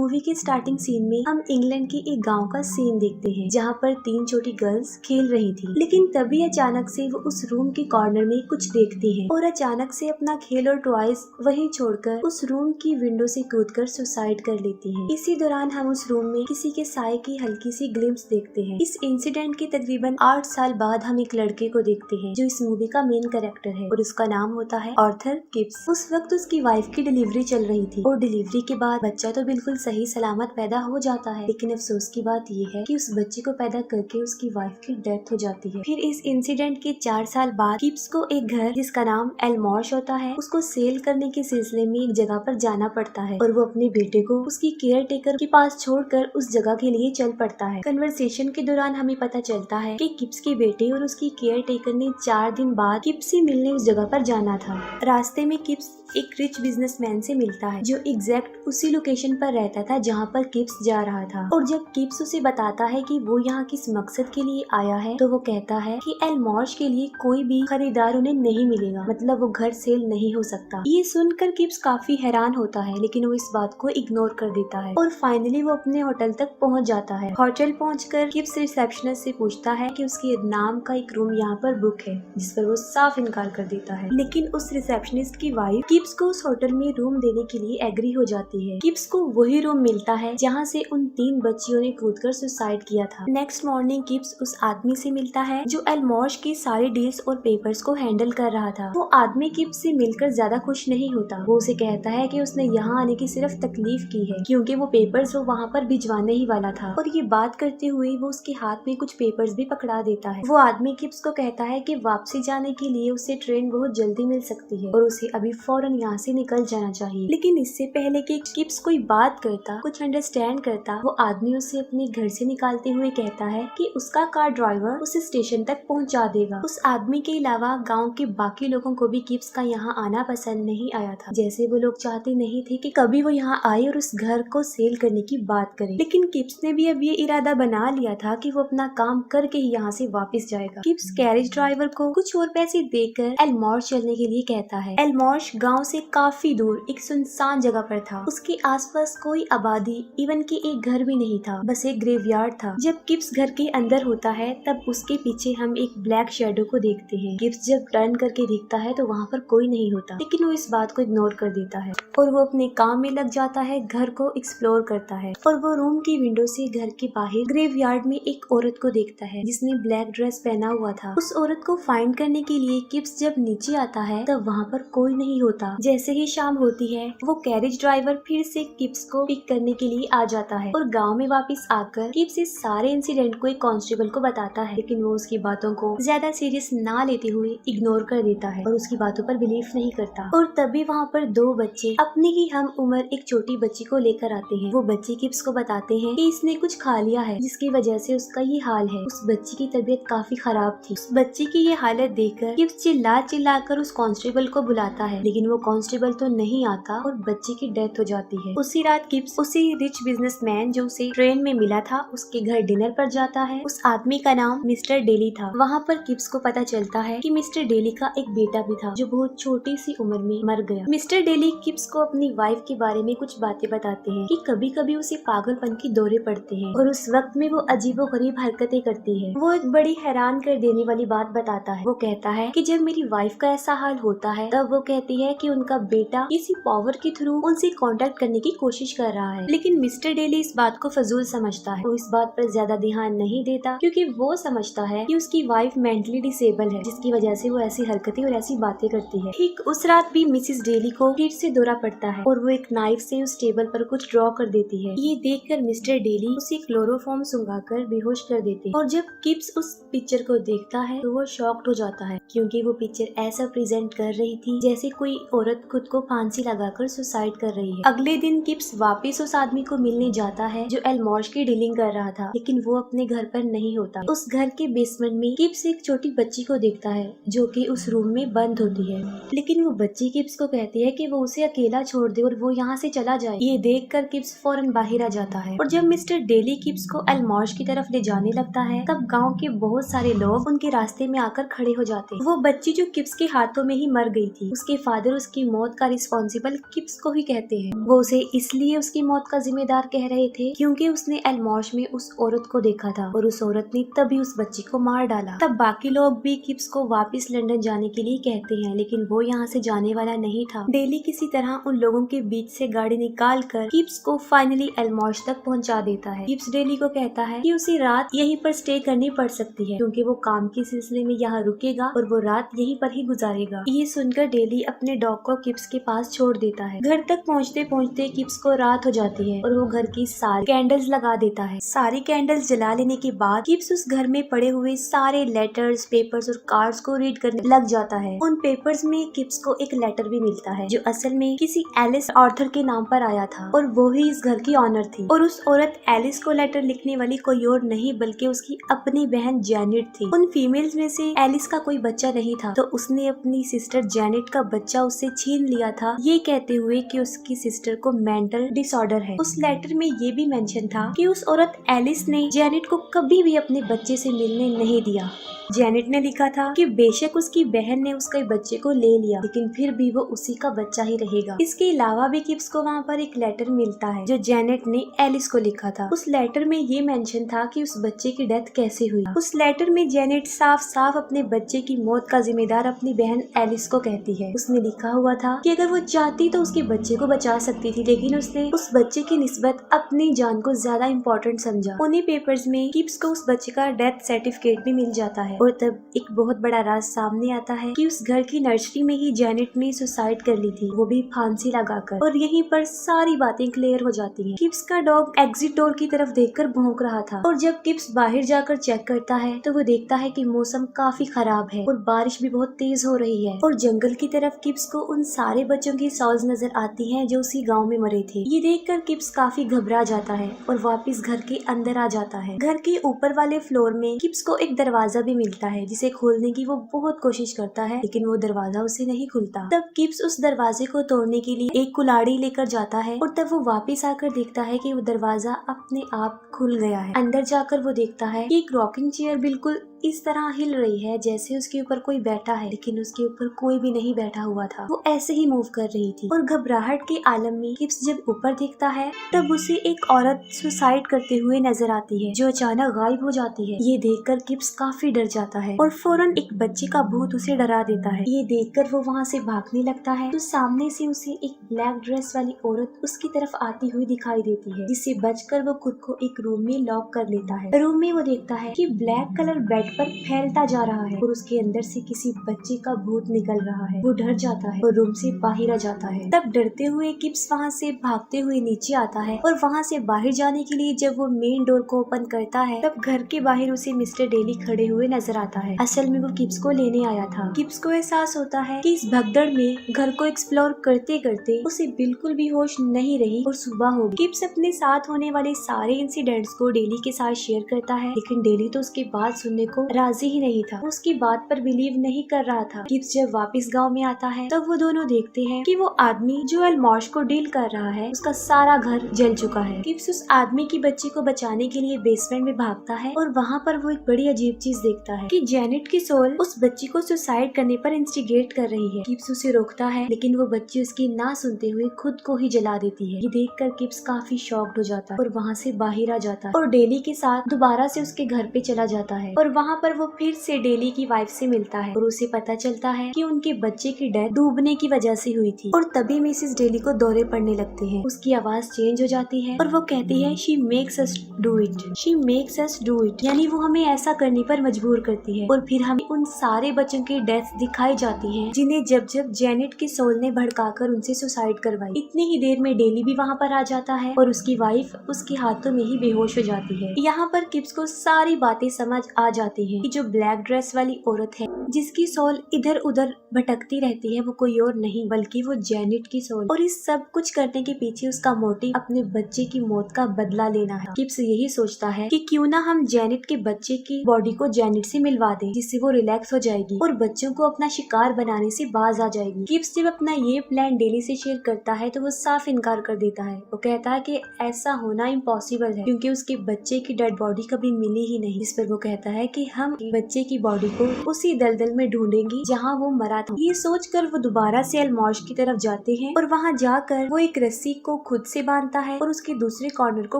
Movie के starting scene में हम इंग्लैंड के एक गांव का सीन देखते हैं जहां पर 3 छोटी गर्ल्स खेल रही थी। लेकिन तभी अचानक से वो उस रूम के कॉर्नर में कुछ देखती हैं और अचानक से अपना खेल और टॉयज वहीं छोड़कर उस रूम की विंडो से कूदकर सुसाइड कर लेती हैं। इसी दौरान हम उस रूम में किसी के साए की हल्की सी ग्लिम्स देखते हैं। इस इंसिडेंट के तकरीबन 8 साल बाद हम एक लड़के को देखते हैं जो इस मूवी का मेन कैरेक्टर है और उसका नाम होता है आर्थर किप्स। उस वक्त उसकी वाइफ की डिलीवरी चल रही थी और डिलीवरी के बाद बच्चा तो बिल्कुल सही सलामत पैदा हो जाता है, लेकिन अफसोस की बात ये है कि उस बच्चे को पैदा करके उसकी वाइफ की डेथ हो जाती है। फिर इस इंसिडेंट के 4 साल बाद किप्स को एक घर जिसका नाम एलमॉर्श होता है उसको सेल करने के सिलसिले में एक जगह पर जाना पड़ता है और वो अपने बेटे को उसकी केयर टेकर के पास छोड़कर उस जगह के लिए चल पड़ता है। कन्वर्सेशन के दौरान हमें पता चलता है कि किप्स के बेटे और उसकी केयर टेकर ने 4 दिन बाद किप्स से मिलने उस जगह पर जाना था। रास्ते में किप्स एक रिच बिजनेसमैन से मिलता है जो एग्जैक्ट उसी लोकेशन पर रहता था जहाँ पर किप्स जा रहा था। और जब किप्स उसे बताता है कि वो यहाँ किस मकसद के लिए आया है तो वो कहता है कि एलमॉर्श के लिए कोई भी खरीदार उन्हें नहीं मिलेगा, मतलब वो घर सेल नहीं हो सकता। ये सुनकर किप्स काफी हैरान होता है, लेकिन वो इस बात को इग्नोर कर देता है और फाइनली वो अपने होटल तक पहुँच जाता है। होटल पहुँचकर किप्स रिसेप्शनिस्ट से पूछता है कि उसके नाम का एक रूम यहाँ पर बुक है, जिस पर वो साफ इनकार कर देता है। लेकिन उस रिसेप्शनिस्ट की वाइफ किप्स को उस होटल में रूम देने के लिए एग्री हो जाती है। किप्स को वही रूम मिलता है जहाँ से उन 3 बच्चियों ने कूदकर सुसाइड किया था। नेक्स्ट मॉर्निंग किप्स उस आदमी से मिलता है जो एलमॉर्श की सारी डील्स और पेपर्स को हैंडल कर रहा था। वो आदमी किप्स से मिलकर ज्यादा खुश नहीं होता। वो उसे कहता है कि उसने यहाँ आने की सिर्फ तकलीफ की है क्योंकि वो पेपर्स वो वहाँ पर भिजवाने ही वाला था। और ये बात करते हुए वो उसके हाथ में कुछ पेपर्स भी पकड़ा देता है। वो आदमी किप्स को कहता है कि वापसी जाने के लिए उसे ट्रेन बहुत जल्दी मिल सकती है और उसे अभी फौरन यहाँ से निकल जाना चाहिए। लेकिन इससे पहले कि किप्स कोई बात करता, कुछ अंडरस्टैंड करता, वो आदमी उसे अपने घर से निकालते हुए कहता है कि उसका कार ड्राइवर उसे स्टेशन तक पहुंचा देगा। उस आदमी के अलावा गांव के बाकी लोगों को भी किप्स का यहाँ आना पसंद नहीं आया था। जैसे वो लोग चाहते नहीं थे कि कभी वो यहाँ आए और उस घर को सेल करने की बात करे। लेकिन किप्स ने भी अब ये इरादा बना लिया था कि वो अपना काम करके ही यहाँ से वापस जाएगा। किप्स कैरेज ड्राइवर को कुछ और पैसे देकर एलमॉर्श चलने के लिए कहता है। एलमॉर्श गाँव से काफी दूर एक सुनसान जगह पर था। उसके आसपास कोई आबादी, इवन कि एक घर भी नहीं था, बस एक ग्रेवयार्ड था। जब किप्स घर के अंदर होता है तब उसके पीछे हम एक ब्लैक शैडो को देखते हैं। किप्स जब टर्न करके देखता है तो वहाँ पर कोई नहीं होता, लेकिन वो इस बात को इग्नोर कर देता है और वो अपने काम में लग जाता है, घर को एक्सप्लोर करता है। और वो रूम की विंडो से घर के बाहर ग्रेवयार्ड में एक औरत को देखता है जिसने ब्लैक ड्रेस पहना हुआ था। उस औरत को फाइंड करने के लिए किप्स जब नीचे आता है तब वहाँ पर कोई नहीं होता। जैसे ही शाम होती है वो कैरेज ड्राइवर फिर से किप्स को पिक करने के लिए आ जाता है और गांव में वापस आकर किप्स इस सारे इंसिडेंट को एक कांस्टेबल को बताता है, लेकिन वो उसकी बातों को ज्यादा सीरियस ना लेते हुए इग्नोर कर देता है और उसकी बातों पर बिलीव नहीं करता। और तभी वहाँ पर 2 बच्चे अपनी ही हम उम्र एक छोटी बच्ची को लेकर आते हैं। वो बच्चे किप्स को बताते हैं कि इसने कुछ खा लिया है जिसकी वजह से उसका ये हाल है। उस बच्ची की तबीयत काफी खराब थी। उस बच्ची की ये हालत देखकर किप्स चिल्ला कर उस कांस्टेबल को बुलाता है, लेकिन वो कांस्टेबल तो नहीं आता और बच्ची की डेथ हो जाती है। उसी रात किप्स उसी रिच बिजनेसमैन जो उसे ट्रेन में मिला था उसके घर डिनर पर जाता है। उस आदमी का नाम मिस्टर डेली था। वहाँ पर किप्स को पता चलता है कि मिस्टर डेली का एक बेटा भी था जो बहुत छोटी सी उम्र में मर गया। मिस्टर डेली किप्स को अपनी वाइफ के बारे में कुछ बातें बताते हैं कि कभी कभी उसे पागलपन के दौरे पड़ते हैं और उस वक्त में वो अजीबोगरीब हरकतें करती है। वो एक बड़ी हैरान कर देने वाली बात बताता है। वो कहता है कि जब मेरी वाइफ का ऐसा हाल होता है तब वो कहती है कि उनका बेटा किसी पावर के थ्रू उनसे कांटेक्ट करने की कोशिश कर रहा है। लेकिन मिस्टर डेली इस बात को फजूल समझता है। वो इस बात पर ज्यादा ध्यान नहीं देता क्योंकि वो समझता है कि उसकी वाइफ मेंटली डिसेबल है, जिसकी वजह से वो ऐसी हरकतें और ऐसी बातें करती है। ठीक उस रात भी मिसेस डेली को फिर से दौरा पड़ता है और वो एक नाइफ से उस टेबल पर कुछ ड्रॉ कर देती है। ये देखकर मिस्टर डेली उसे क्लोरोफॉर्म सुंघाकर बेहोश कर देते हैं। और जब किप्स उस पिक्चर को देखता है तो वो शॉक्ड हो जाता है क्योंकि वो पिक्चर ऐसा प्रेजेंट कर रही थी जैसे कोई औरत खुद को फांसी लगाकर सुसाइड कर रही है। अगले दिन किप्स वापस उस आदमी को मिलने जाता है जो एलमॉर्श की डीलिंग कर रहा था, लेकिन वो अपने घर पर नहीं होता। उस घर के बेसमेंट में किप्स एक छोटी बच्ची को देखता है जो कि उस रूम में बंद होती है, लेकिन वो बच्ची किप्स को कहती है कि वो उसे अकेला छोड़ दे और वो यहाँ से चला जाए। ये देखकर किप्स फौरन बाहर आ जाता है और जब मिस्टर डेली किप्स को एलमॉर्श की तरफ ले जाने लगता है तब गाँव के बहुत सारे लोग उनके रास्ते में आकर खड़े हो जाते हैं। वो बच्ची जो किप्स के हाथों में ही मर गई थी, उसके फादर उसकी मौत का रिस्पॉन्सिबल किप्स को ही कहते हैं। वो उसे इसलिए उसकी मौत का जिम्मेदार कह रहे थे क्योंकि उसने एलमॉश में उस औरत को देखा था और उस औरत ने तभी उस बच्चे को मार डाला। तब बाकी लोग भी किप्स को वापस लंदन जाने के लिए कहते हैं, लेकिन वो यहाँ से जाने वाला नहीं था। डेली किसी तरह उन लोगों के बीच से गाड़ी निकाल कर किप्स को फाइनली एलमॉश तक पहुँचा देता है। किप्स डेली को कहता है कि उसे रात यहीं पर स्टे करनी पड़ सकती है क्योंकि वो काम के सिलसिले में यहाँ रुकेगा और वो रात यहीं पर ही गुजारेगा। ये सुनकर डेली अपने डॉग को किप्स के पास छोड़ देता है। घर तक पहुँचते पहुँचते किप्स को रात हो जाती है और वो घर की सारी कैंडल्स लगा देता है। सारी कैंडल्स जला लेने के बाद किप्स उस घर में पड़े हुए सारे लेटर्स, पेपर्स और कार्ड्स को रीड करने लग जाता है। उन पेपर्स में किप्स को एक लेटर भी मिलता है जो असल में किसी एलिस ऑर्थर के नाम पर आया था और वो ही इस घर की ऑनर थी। और उस औरत एलिस को लेटर लिखने वाली कोई और नहीं बल्कि उसकी अपनी बहन जेनेट थी। उन फीमेल्स में से एलिस का कोई बच्चा नहीं था तो उसने अपनी सिस्टर जेनेट का बच्चा उससे छीन लिया था, ये कहते हुए कि उसकी सिस्टर को मेंटल डिसऑर्डर है। उस लेटर में ये भी मेंशन था कि उस औरत एलिस ने जेनेट को कभी भी अपने बच्चे से मिलने नहीं दिया। जेनेट ने लिखा था कि बेशक उसकी बहन ने उसके बच्चे को ले लिया लेकिन फिर भी वो उसी का बच्चा ही रहेगा। इसके अलावा भी किप्स को वहाँ पर एक लेटर मिलता है जो जेनेट ने एलिस को लिखा था। उस लेटर में ये मेंशन था कि उस बच्चे की डेथ कैसे हुई। उस लेटर में जेनेट साफ साफ अपने बच्चे की मौत का जिम्मेदार अपनी बहन एलिस को कहती है। उसने लिखा हुआ था कि अगर वो चाहती तो उसके बच्चे को बचा सकती थी लेकिन उसने उस बच्चे की निस्बत अपनी जान को ज्यादा इम्पोर्टेंट समझा। उन्हीं पेपर्स में किप्स को उस बच्चे का डेथ सर्टिफिकेट भी मिल जाता है और तब एक बहुत बड़ा राज सामने आता है कि उस घर की नर्सरी में ही जेनेट ने सुसाइड कर ली थी, वो भी फांसी लगाकर। और यहीं पर सारी बातें क्लियर हो जाती हैं। किप्स का डॉग एग्जिट डोर की तरफ देखकर भौंक रहा था और जब किप्स बाहर जाकर चेक करता है तो वो देखता है कि मौसम काफी खराब है और बारिश भी बहुत तेज हो रही है। और जंगल की तरफ किप्स को उन सारे बच्चों की सॉल्स नजर आती हैं जो उसी गाँव में मरे थे। ये देखकर किप्स काफी घबरा जाता है और वापिस घर के अंदर आ जाता है। घर के ऊपर वाले फ्लोर में किप्स को एक दरवाजा भी मिलता है जिसे खोलने की वो बहुत कोशिश करता है लेकिन वो दरवाजा उसे नहीं खुलता। तब किप्स उस दरवाजे को तोड़ने के लिए एक कुल्हाड़ी लेकर जाता है और तब वो वापस आकर देखता है कि वो दरवाजा अपने आप खुल गया है। अंदर जाकर वो देखता है कि एक रॉकिंग चेयर बिल्कुल इस तरह हिल रही है जैसे उसके ऊपर कोई बैठा है लेकिन उसके ऊपर कोई भी नहीं बैठा हुआ था, वो ऐसे ही मूव कर रही थी। और घबराहट के आलम में किप्स जब ऊपर देखता है तब उसे एक औरत सुसाइड करते हुए नजर आती है जो अचानक गायब हो जाती है। ये देखकर किप्स काफी डर जाता है और फौरन एक बच्चे का भूत उसे डरा देता है। ये देखकर वो वहाँ से भागने लगता है तो सामने से उसे एक ब्लैक ड्रेस वाली औरत उसकी तरफ आती हुई दिखाई देती है, जिससे बचकर वो खुद को एक रूम में लॉक कर लेता है। रूम में वो देखता है कि ब्लैक कलर बेड पर फैलता जा रहा है और उसके अंदर से किसी बच्चे का भूत निकल रहा है। वो डर जाता है और रूम से बाहर आ जाता है। तब डरते हुए किप्स वहाँ से भागते हुए नीचे आता है और वहाँ से बाहर जाने के लिए जब वो मेन डोर को ओपन करता है तब घर के बाहर उसे मिस्टर डेली खड़े हुए नजर आता है। असल में वो किप्स को लेने आया था। किप्स को एहसास होता है कि इस भगदड़ में घर को एक्सप्लोर करते करते उसे बिल्कुल भी होश नहीं रही और सुबह हो गई। किप्स अपने साथ होने वाले सारे इंसिडेंट्स को डेली के साथ शेयर करता है लेकिन डेली तो उसकी बात सुनने को राजी ही नहीं था, उसकी बात पर बिलीव नहीं कर रहा था। किप्स जब वापस गांव में आता है तब वो दोनों देखते हैं कि वो आदमी जो एलमॉश को डील कर रहा है उसका सारा घर जल चुका है। किप्स उस आदमी की बच्ची को बचाने के लिए बेसमेंट में भागता है और वहाँ पर वो एक बड़ी अजीब चीज देखता है कि जेनेट की सोल उस बच्ची को सुसाइड करने पर इंस्टिगेट कर रही है। किप्स उसे रोकता है लेकिन वो बच्ची उसकी ना सुनते हुए खुद को ही जला देती है। ये देखकर किप्स काफी शॉक्ड हो जाता है और वहाँ से बाहर आ जाता है और डेली के साथ दोबारा से उसके घर पे चला जाता है और वहाँ पर वो फिर से डेली की वाइफ से मिलता है और उसे पता चलता है कि उनके बच्चे की डेथ डूबने की वजह से हुई थी। और तभी मिसेस डेली को दौरे पड़ने लगते हैं। उसकी आवाज चेंज हो जाती है और वो कहती है she makes us do it, she makes us do it, यानी वो हमें ऐसा करने पर मजबूर करती है। और फिर हमें उन सारे बच्चों की डेथ दिखाई जाती है जिन्हें जब जब जेनेट की सोल ने भड़काकर उनसे सुसाइड करवाई। इतनी ही देर में डेली भी वहाँ पर आ जाता है और उसकी वाइफ उसके हाथों में ही बेहोश हो जाती है। यहाँ पर किप्स को सारी बातें समझ आ जाती है कि जो ब्लैक ड्रेस वाली औरत है जिसकी सोल इधर उधर भटकती रहती है वो कोई और नहीं बल्कि वो जेनेट की सोल, और इस सब कुछ करने के पीछे उसका मोटिव अपने बच्चे की मौत का बदला लेना है। किप्स यही सोचता है कि क्यों ना हम जेनेट के बच्चे की बॉडी को जेनेट से मिलवा दें जिससे वो रिलैक्स हो जाएगी और बच्चों को अपना शिकार बनाने से बाज आ जाएगी। किप्स जब अपना ये प्लान डेली से शेयर करता है तो वो साफ इनकार कर देता है। वो कहता है कि ऐसा होना इम्पॉसिबल है क्योंकि उसके बच्चे की डेड बॉडी कभी मिली ही नहीं। जिस पर वो कहता है कि कि हम बच्चे की बॉडी को उसी दलदल में ढूंढेंगे जहाँ वो मरा था। ये सोचकर वो दोबारा से अलमौश की तरफ जाते हैं और वहाँ जाकर वो एक रस्सी को खुद से बांधता है और उसके दूसरे कॉर्नर को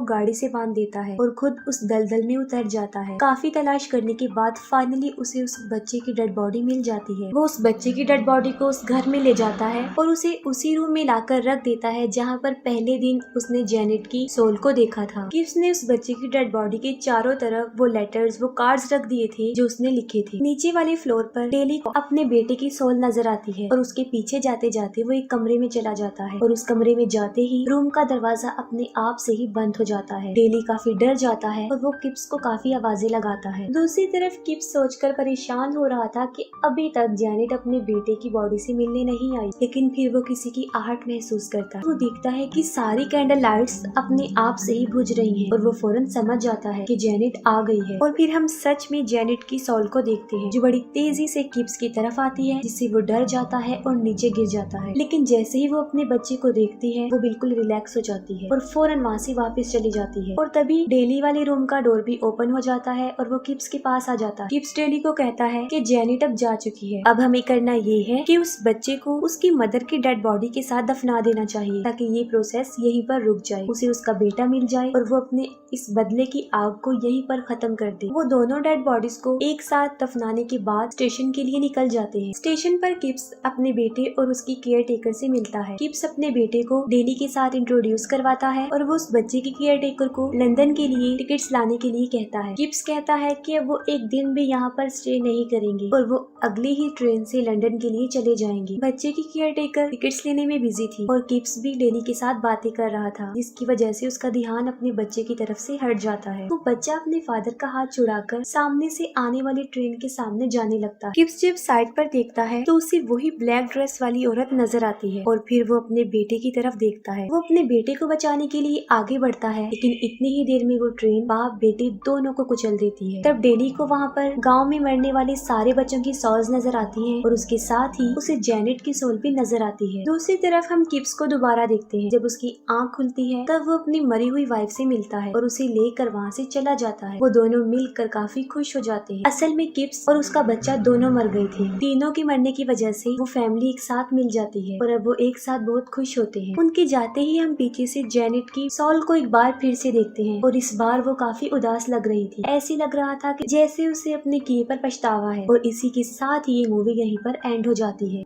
गाड़ी से बांध देता है और खुद उस दलदल में उतर जाता है। काफी तलाश करने के बाद फाइनली उसे उस बच्चे की डेड बॉडी मिल जाती है। वो उस बच्चे की डेड बॉडी को उस घर में ले जाता है और उसे उसी रूम में लाकर रख देता है जहाँ पर पहले दिन उसने जेनेट की सोल को देखा था। गिब्स ने उस बच्चे की डेड बॉडी के चारों तरफ वो लेटर्स, वो कार्ड्स रख दिए थे जो उसने लिखे थे। नीचे वाले फ्लोर पर डेली को अपने बेटे की सोल नजर आती है और उसके पीछे जाते जाते वो एक कमरे में चला जाता है और उस कमरे में जाते ही रूम का दरवाजा अपने आप से ही बंद हो जाता है। डेली काफी डर जाता है और वो किप्स को काफी आवाजें लगाता है। दूसरी तरफ किप्स सोचकर परेशान हो रहा था कि अभी तक जेनेट अपने बेटे की बॉडी से मिलने नहीं आई, लेकिन फिर वो किसी की आहट महसूस करता है। वो देखता है कि सारी कैंडल लाइट्स अपने आप से ही बुझ रही हैं और वो फौरन समझ जाता है कि जेनेट आ गई है। और फिर हम सच में जेनेट की सोल को देखते हैं जो बड़ी तेजी से किप्स की तरफ आती है, जिससे वो डर जाता है और नीचे गिर जाता है। लेकिन जैसे ही वो अपने बच्चे को देखती है वो बिल्कुल रिलैक्स हो जाती है और फौरन वहाँ से वापस चली जाती है। और तभी डेली वाले रूम का डोर भी ओपन हो जाता है और वो किप्स के पास आ जाता है। किप्स डेली को कहता है कि जेनेट अब जा चुकी है, अब हमें करना ये है कि उस बच्चे को उसकी मदर की डेड बॉडी के साथ दफना देना चाहिए ताकि ये प्रोसेस यहीं पर रुक जाए, उसे उसका बेटा मिल जाए और वो अपने इस बदले की आग को यहीं पर खत्म कर दे। वो दोनों डेड बॉडीज को एक साथ दफनाने के बाद स्टेशन के लिए निकल जाते हैं। स्टेशन पर किप्स अपने बेटे और उसकी केयर टेकर से मिलता है। किप्स अपने बेटे को डेली के साथ इंट्रोड्यूस करवाता है और वो उस बच्चे की केयर टेकर को लंदन के लिए टिकट्स लाने के लिए कहता है। किप्स कहता है कि वो एक दिन भी यहाँ पर स्टे नहीं करेंगे और वो अगली ही ट्रेन से लंदन के लिए चले जाएंगे। बच्चे की केयर टेकर टिकट्स लेने में बिजी थी और किप्स भी डेली के साथ बातें कर रहा था, जिसकी वजह से उसका ध्यान अपने बच्चे की तरफ से हट जाता है। वो बच्चा अपने फादर का हाथ छुड़ाकर सामने से आने वाली ट्रेन के सामने जाने लगता है। किप्स जब साइड पर देखता है तो उसे वही ब्लैक ड्रेस वाली औरत नजर आती है और फिर वो अपने बेटे की तरफ देखता है। वो अपने बेटे को बचाने के लिए आगे बढ़ता है, लेकिन इतनी ही देर में वो ट्रेन बाप बेटे दोनों को कुचल देती है। तब डेली को वहाँ पर गाँव में मरने वाले सारे बच्चों की सॉल्स नजर आती है और उसके साथ ही उसे जेनेट की सोल भी नजर आती है। दूसरी तरफ हम किप्स को दोबारा देखते हैं। जब उसकी आँख खुलती है तब वो अपनी मरी हुई वाइफ से मिलता है और उसे लेकर वहाँ से चला जाता है। वो दोनों मिलकर काफी खुश हो जाते हैं। असल में किप्स और उसका बच्चा दोनों मर गए थे। तीनों के मरने की वजह से वो फैमिली एक साथ मिल जाती है और अब वो एक साथ बहुत खुश होते हैं। उनके जाते ही हम पीछे से जेनेट की सोल को एक बार फिर से देखते हैं और इस बार वो काफी उदास लग रही थी। ऐसी लग रहा था कि जैसे उसे अपने किए पर पछतावा है। और इसी के साथ ही ये मूवी यहीं पर एंड हो जाती है।